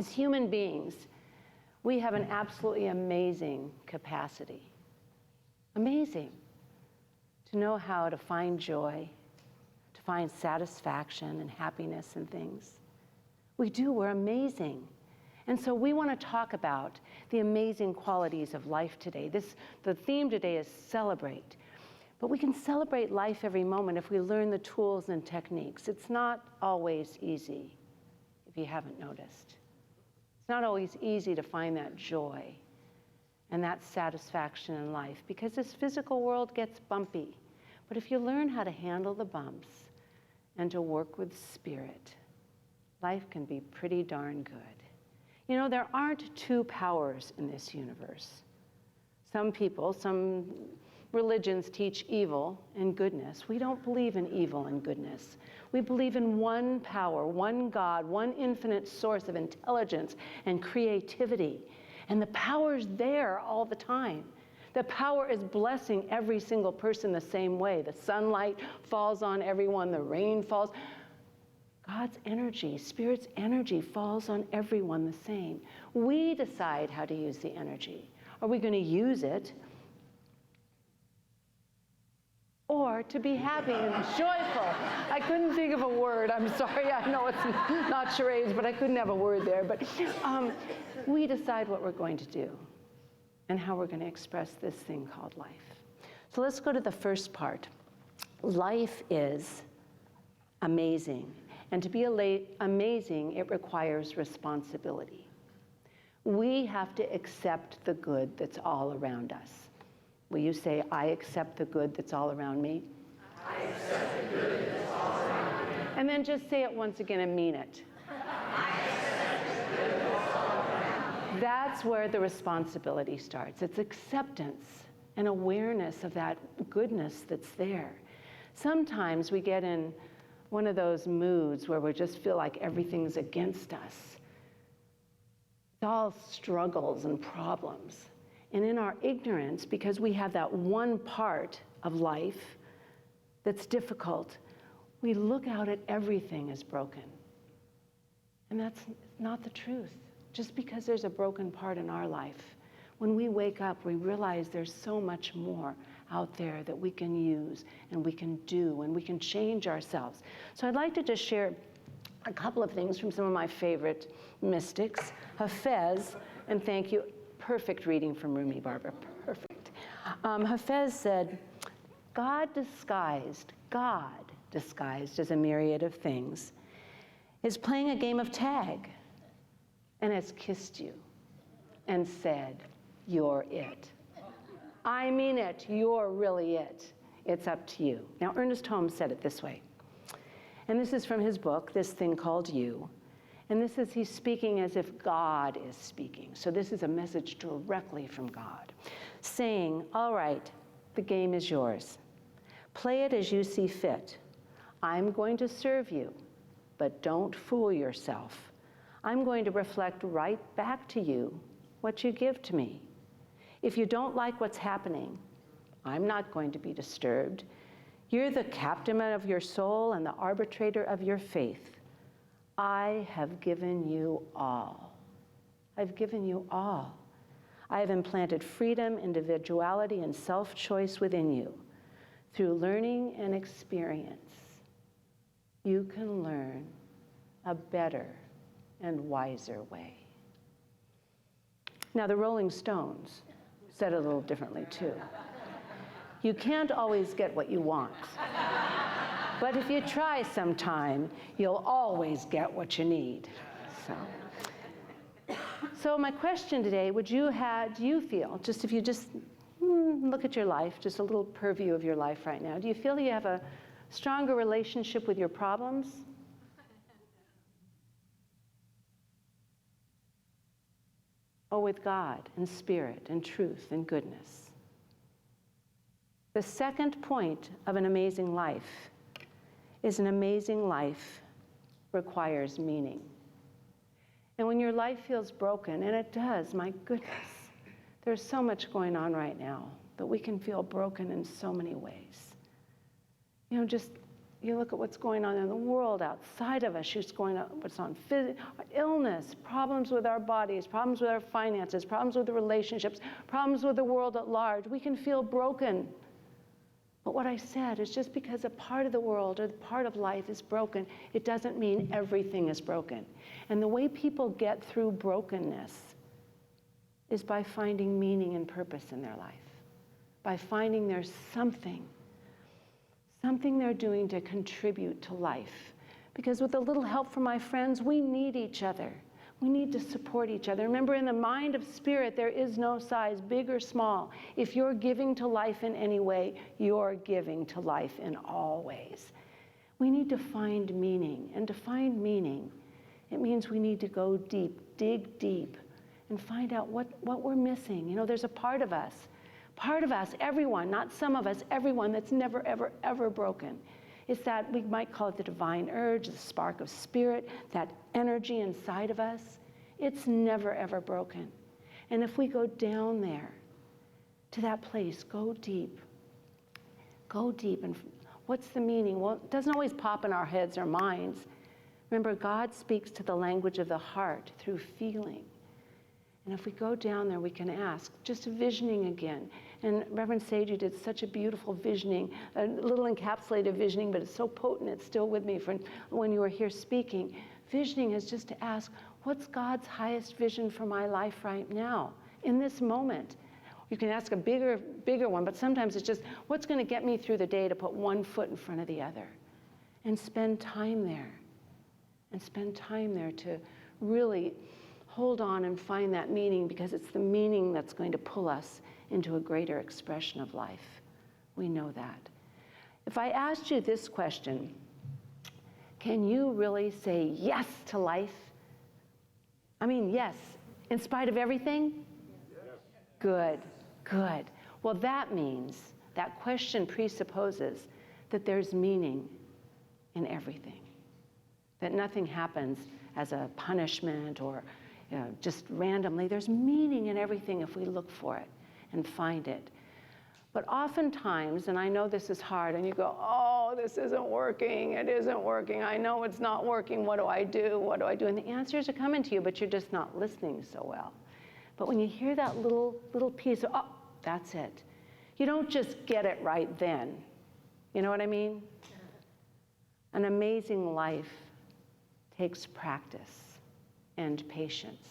As human beings, we have an absolutely amazing capacity. Amazing. To know how to find joy, to find satisfaction and happiness in things. We do, we're amazing. And so we want to talk about the amazing qualities of life today. The theme today is celebrate. But we can celebrate life every moment if we learn the tools and techniques. It's not always easy, if you haven't noticed. It's not always easy to find that joy and that satisfaction in life because this physical world gets bumpy. But if you learn how to handle the bumps and to work with spirit, life can be pretty darn good. You know, there aren't two powers in this universe. Some religions teach evil and goodness. We don't believe in evil and goodness. We believe in one power, one God, one infinite source of intelligence and creativity. And the power's there all the time. The power is blessing every single person the same way. The sunlight falls on everyone, the rain falls. God's energy, Spirit's energy falls on everyone the same. We decide how to use the energy. Are we going to use it? Or to be happy and joyful. I couldn't think of a word. I'm sorry. I know it's not charades, but I couldn't have a word there. But we decide what we're going to do and how we're going to express this thing called life. So let's go to the first part. Life is amazing. And to be amazing, it requires responsibility. We have to accept the good that's all around us. Will you say, I accept the good that's all around me? I accept the good that's all around me. And then just say it once again and mean it. I accept the good that's all around me. That's where the responsibility starts. It's acceptance and awareness of that goodness that's there. Sometimes we get in one of those moods where we just feel like everything's against us. It's all struggles and problems. And in our ignorance, because we have that one part of life that's difficult, we look out at everything as broken. And that's not the truth. Just because there's a broken part in our life, when we wake up, we realize there's so much more out there that we can use and we can do and we can change ourselves. So I'd like to just share a couple of things from some of my favorite mystics. Hafez, and thank you, perfect reading from Rumi, Barbara, perfect. Hafez said, God disguised as a myriad of things, is playing a game of tag and has kissed you and said, you're it. I mean it, you're really it. It's up to you. Now, Ernest Holmes said it this way, and this is from his book, This Thing Called You, and this is, he's speaking as if God is speaking. So this is a message directly from God, saying, all right, the game is yours. Play it as you see fit. I'm going to serve you, but don't fool yourself. I'm going to reflect right back to you what you give to me. If you don't like what's happening, I'm not going to be disturbed. You're the captain of your soul and the arbitrator of your faith. I have given you all. I've given you all. I have implanted freedom, individuality, and self-choice within you. Through learning and experience, you can learn a better and wiser way. Now, the Rolling Stones said it a little differently, too. You can't always get what you want. But if you try sometime, you'll always get what you need. So my question today, do you feel, just if you just look at your life, just a little purview of your life right now, do you feel you have a stronger relationship with your problems? Or with God and Spirit and truth and goodness? The second point of an amazing life is an amazing life requires meaning. And when your life feels broken, and it does, my goodness, there's so much going on right now, but we can feel broken in so many ways. You know, just you look at what's going on in the world outside of us, what's on illness, problems with our bodies, problems with our finances, problems with the relationships, problems with the world at large. We can feel broken. But what I said is just because a part of the world or the part of life is broken, it doesn't mean everything is broken. And the way people get through brokenness is by finding meaning and purpose in their life, by finding there's something they're doing to contribute to life. Because with a little help from my friends, we need each other. We need to support each other. Remember, in the mind of spirit, there is no size, big or small. If you're giving to life in any way, you're giving to life in all ways. We need to find meaning. And to find meaning, it means we need to go deep, dig deep, and find out what we're missing. You know, there's a part of us, everyone, not some of us, everyone that's never, ever, ever broken. It's that, we might call it the divine urge, the spark of spirit, that energy inside of us. It's never, ever broken. And if we go down there to that place, go deep. And what's the meaning? Well, it doesn't always pop in our heads or minds. Remember, God speaks to the language of the heart through feeling. And if we go down there, we can ask, just visioning again. And Reverend Seiji did such a beautiful visioning, a little encapsulated visioning, but it's so potent, it's still with me from when you were here speaking. Visioning is just to ask, what's God's highest vision for my life right now, in this moment? You can ask a bigger one, but sometimes it's just, what's going to get me through the day to put one foot in front of the other? And spend time there. And spend time there to really hold on and find that meaning, because it's the meaning that's going to pull us into a greater expression of life. We know that. If I asked you this question, can you really say yes to life? I mean, yes, in spite of everything? Yes. Good. Well, that means, that question presupposes that there's meaning in everything. That nothing happens as a punishment or just randomly. There's meaning in everything if we look for it and find it. But oftentimes, and I know this is hard, and you go, oh, this isn't working, it isn't working, I know it's not working, what do I do? And the answers are coming to you, but you're just not listening so well. But when you hear that little piece of, oh, that's it. You don't just get it right then. You know what I mean? An amazing life takes practice and patience.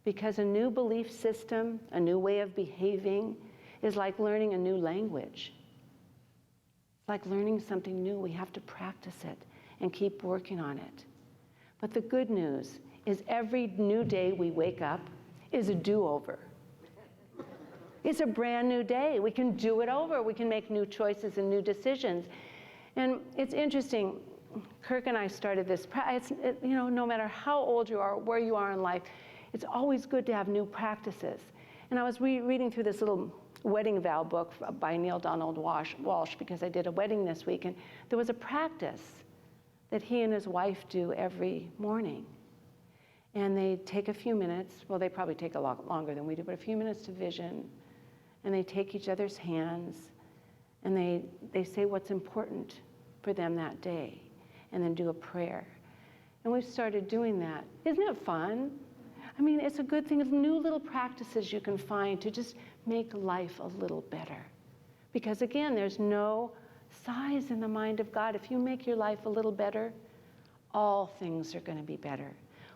Because a new belief system, a new way of behaving, is like learning a new language. It's like learning something new. We have to practice it and keep working on it. But the good news is every new day we wake up is a do-over. It's a brand new day. We can do it over. We can make new choices and new decisions. And it's interesting, Kirk and I started this, no matter how old you are, where you are in life, it's always good to have new practices. And I was reading through this little wedding vow book by Neil Donald Walsh, because I did a wedding this week, and there was a practice that he and his wife do every morning. And they take a few minutes, well, they probably take a lot longer than we do, but a few minutes to vision, and they take each other's hands, and they say what's important for them that day, and then do a prayer. And we've started doing that. Isn't it fun? I mean, it's a good thing of new little practices you can find to just make life a little better. Because again, there's no size in the mind of God. If you make your life a little better, all things are going to be better.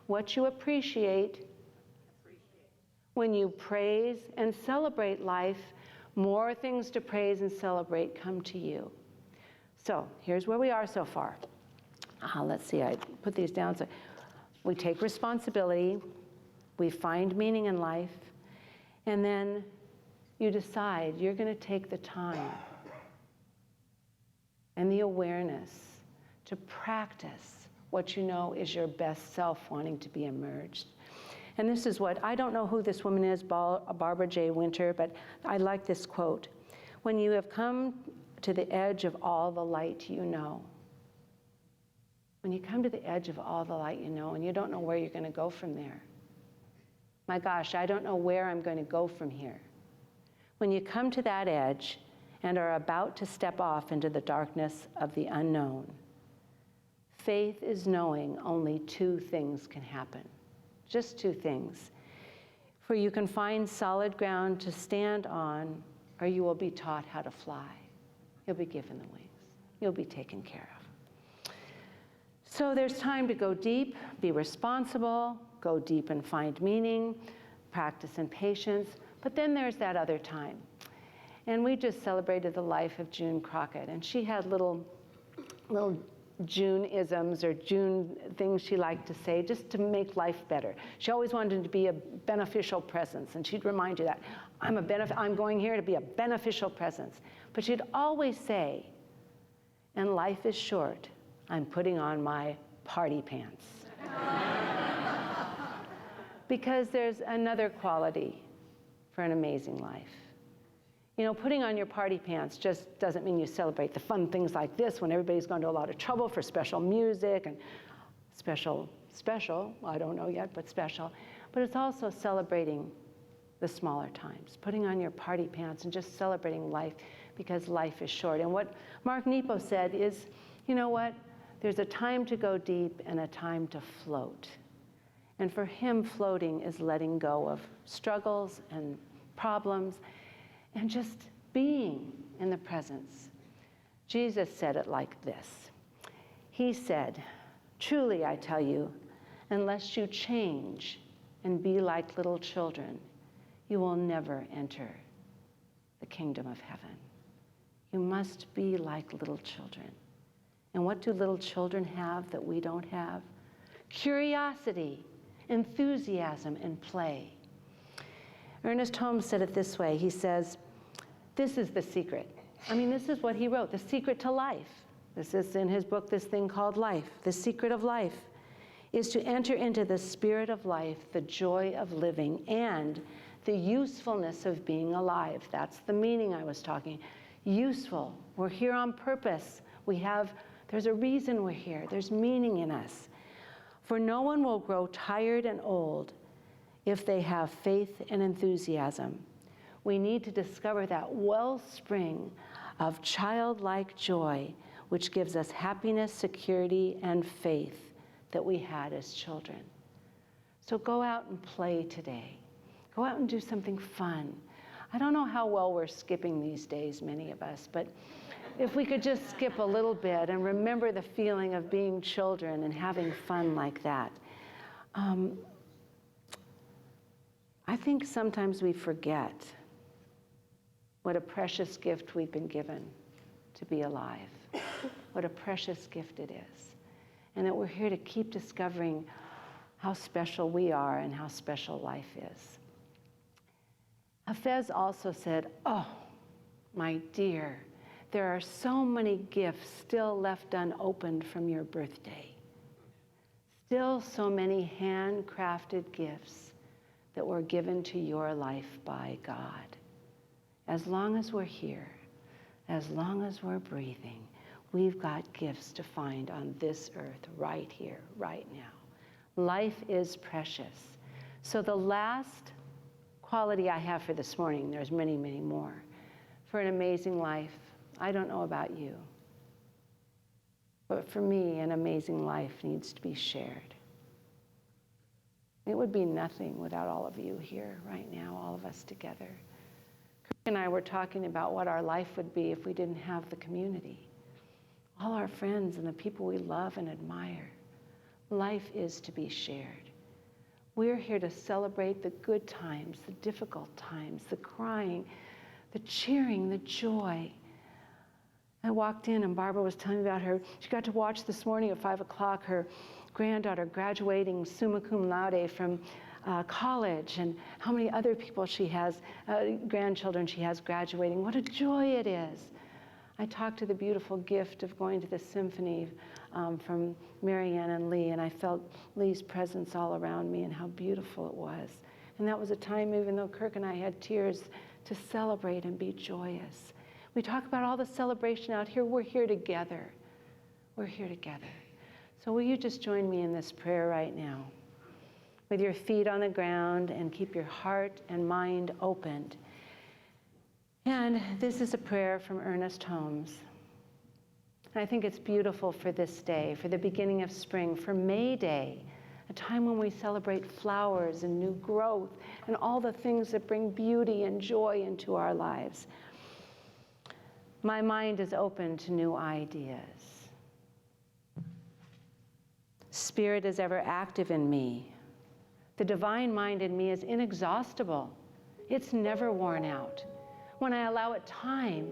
What you appreciate, when you praise and celebrate life, more things to praise and celebrate come to you. So here's where we are so far. Let's see, I put these down. So we take responsibility, we find meaning in life, and then you decide you're going to take the time and the awareness to practice what you know is your best self wanting to be emerged. And this is what, I don't know who this woman is, Barbara J. Winter, but I like this quote. When you have come to the edge of all the light you know, when you come to the edge of all the light you know, and you don't know where you're going to go from there. My gosh, I don't know where I'm going to go from here. When you come to that edge and are about to step off into the darkness of the unknown. Faith is knowing only two things can happen, just two things. For you can find solid ground to stand on, or you will be taught how to fly. You'll be given the wings. You'll be taken care of. So there's time to go deep, be responsible, go deep and find meaning, practice and patience, but then there's that other time. And we just celebrated the life of June Crockett, and she had little June-isms or June things she liked to say just to make life better. She always wanted to be a beneficial presence, and she'd remind you that I'm going here to be a beneficial presence. But she'd always say, and life is short, I'm putting on my party pants. Because there's another quality for an amazing life. You know, putting on your party pants just doesn't mean you celebrate the fun things like this when everybody's gone to a lot of trouble for special music and special, I don't know yet, but special. But it's also celebrating the smaller times, putting on your party pants and just celebrating life because life is short. And what Mark Nepo said is, you know what? There's a time to go deep and a time to float. And for him, floating is letting go of struggles and problems and just being in the presence. Jesus said it like this. He said, truly I tell you, unless you change and be like little children, you will never enter the kingdom of heaven. You must be like little children. And what do little children have that we don't have? Curiosity, enthusiasm, and play. Ernest Holmes said it this way. He says, this is the secret. I mean, this is what he wrote, the secret to life. This is in his book, this thing called life. The secret of life is to enter into the spirit of life, the joy of living, and the usefulness of being alive. That's the meaning I was talking. Useful. We're here on purpose. There's a reason we're here. There's meaning in us. For no one will grow tired and old if they have faith and enthusiasm. We need to discover that wellspring of childlike joy, which gives us happiness, security, and faith that we had as children. So go out and play today. Go out and do something fun. I don't know how well we're skipping these days, many of us, but if we could just skip a little bit and remember the feeling of being children and having fun like that. I think sometimes we forget what a precious gift we've been given to be alive. What a precious gift it is. And that we're here to keep discovering how special we are and how special life is. Hafez also said, oh, my dear, there are so many gifts still left unopened from your birthday. Still so many handcrafted gifts that were given to your life by God. As long as we're here, as long as we're breathing, we've got gifts to find on this earth right here, right now. Life is precious. So the last quality I have for this morning, there's many, many more, for an amazing life, I don't know about you, but for me, an amazing life needs to be shared. It would be nothing without all of you here right now, all of us together. Kirk and I were talking about what our life would be if we didn't have the community. All our friends and the people we love and admire. Life is to be shared. We're here to celebrate the good times, the difficult times, the crying, the cheering, the joy. I walked in and Barbara was telling me about she got to watch this morning at 5 o'clock her granddaughter graduating summa cum laude from college, and how many other people she has, grandchildren she has graduating. What a joy it is. I talked to the beautiful gift of going to the symphony from Marianne and Lee, and I felt Lee's presence all around me and how beautiful it was. And that was a time, even though Kirk and I had tears, to celebrate and be joyous. We talk about all the celebration out here. We're here together. We're here together. So will you just join me in this prayer right now? With your feet on the ground and keep your heart and mind opened. And this is a prayer from Ernest Holmes. And I think it's beautiful for this day, for the beginning of spring, for May Day, a time when we celebrate flowers and new growth and all the things that bring beauty and joy into our lives. My mind is open to new ideas. Spirit is ever active in me. The divine mind in me is inexhaustible. It's never worn out. When I allow it time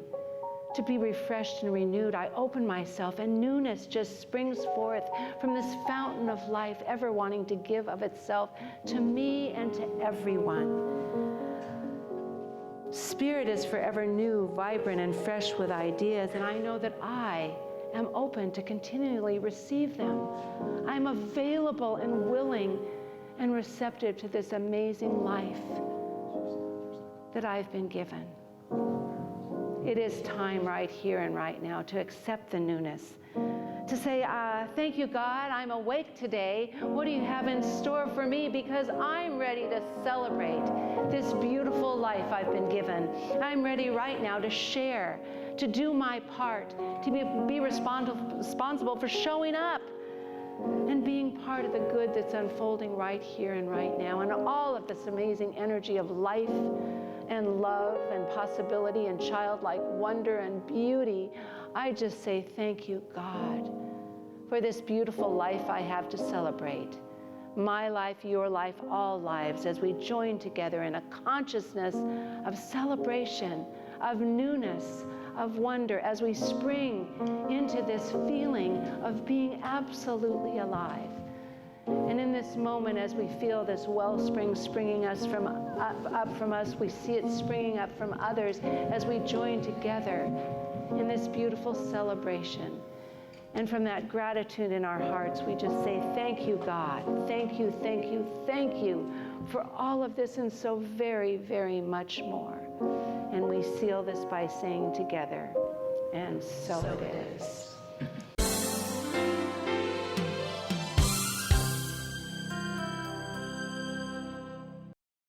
to be refreshed and renewed, I open myself and newness just springs forth from this fountain of life, ever wanting to give of itself to me and to everyone. Spirit is forever new, vibrant, and fresh with ideas, and I know that I am open to continually receive them. I'm available and willing and receptive to this amazing life that I've been given. It is time right here and right now to accept the newness, to say, thank you, God, I'm awake today. What do you have in store for me? Because I'm ready to celebrate this beautiful life I've been given. I'm ready right now to share, to do my part, to be responsible for showing up and being part of the good that's unfolding right here and right now, and all of this amazing energy of life and love and possibility and childlike wonder and beauty. I just say thank you, God, for this beautiful life I have to celebrate. My life, your life, all lives, as we join together in a consciousness of celebration, of newness, of wonder, as we spring into this feeling of being absolutely alive. And in this moment, as we feel this wellspring springing us from up from us, we see it springing up from others as we join together in this beautiful celebration. And from that gratitude in our hearts, we just say, thank you, God. Thank you, thank you, thank you for all of this and so very, very much more. And we seal this by saying together, and so it is.